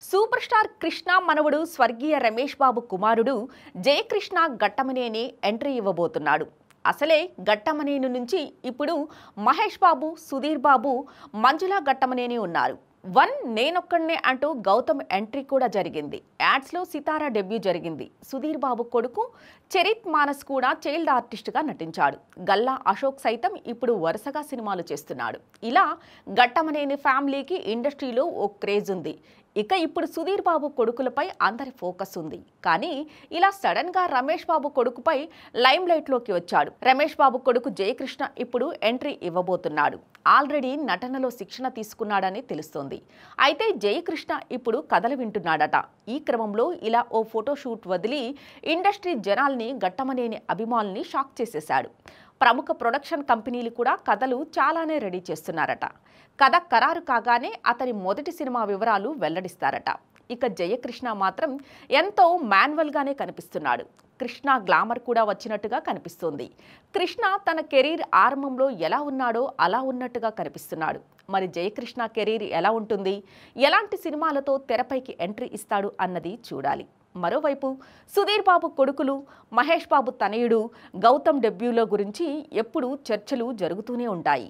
Super star Krishna మనవడు స్వర్గీయ రమేష్ బాబు కుమారుడు జయకృష్ణ ఘట్టమనేని ఎంట్రీ ఇవ్వబోతున్నాడు. అసలే ఘట్టమనేని నుంచి ఇప్పుడు మహేష్ బాబు, సుధీర్ బాబు, మంజుల ఘట్టమనేని ఉన్నారు. నేనొక్కడినే అంటూ గౌతమ్ ఎంట్రీ కూడా జరిగింది. యాడ్స్లో సితారా డెబ్యూ జరిగింది. సుధీర్ బాబు కొడుకు చరిత్ మానస్ కూడా చైల్డ్ ఆర్టిస్ట్గా నటించాడు. గల్లా అశోక్ సైతం ఇప్పుడు వరుసగా సినిమాలు చేస్తున్నాడు. ఇలా ఘట్టమనేని ఫ్యామిలీకి ఇండస్ట్రీలో ఓ క్రేజ్ ఉంది. ఇక ఇప్పుడు సుధీర్ బాబు కొడుకులపై అందరి ఫోకస్ ఉంది. కానీ ఇలా సడన్ గా రమేష్ బాబు కొడుకుపై లైమ్ లైట్ లోకి వచ్చాడు. రమేష్ బాబు కొడుకు జయకృష్ణ ఇప్పుడు ఎంట్రీ ఇవ్వబోతున్నాడు. ఆల్రెడీ నటనలో శిక్షణ తీసుకున్నాడని తెలుస్తోంది. అయితే జయకృష్ణ ఇప్పుడు కథలు వింటున్నాడట. ఈ క్రమంలో ఇలా ఓ ఫోటోషూట్ వదిలి ఇండస్ట్రీ జనాల్ని ఘట్టమనేని అభిమానుల్ని షాక్ చేసేశాడు. ప్రముఖ ప్రొడక్షన్ కంపెనీలు కూడా కథలు చాలానే రెడీ చేస్తున్నారట. కథ ఖరారు కాగానే అతని మొదటి సినిమా వివరాలు వెల్లడిస్తారట. ఇక జయకృష్ణ మాత్రం ఎంతో మాన్యువల్గానే కనిపిస్తున్నాడు. కృష్ణ గ్లామర్ కూడా వచ్చినట్టుగా కనిపిస్తోంది. కృష్ణ తన కెరీర్ ఆరంభంలో ఎలా ఉన్నాడో అలా ఉన్నట్టుగా కనిపిస్తున్నాడు. మరి జయకృష్ణ కెరీర్ ఎలా ఉంటుంది, ఎలాంటి సినిమాలతో తెరపైకి ఎంట్రీ ఇస్తాడు అన్నది చూడాలి. మరోవైపు సుధీర్ బాబు కొడుకులు, మహేష్ బాబు తనయుడు గౌతమ్ డెబ్యూల గురించి ఎప్పుడూ చర్చలు జరుగుతూనే ఉంటాయి.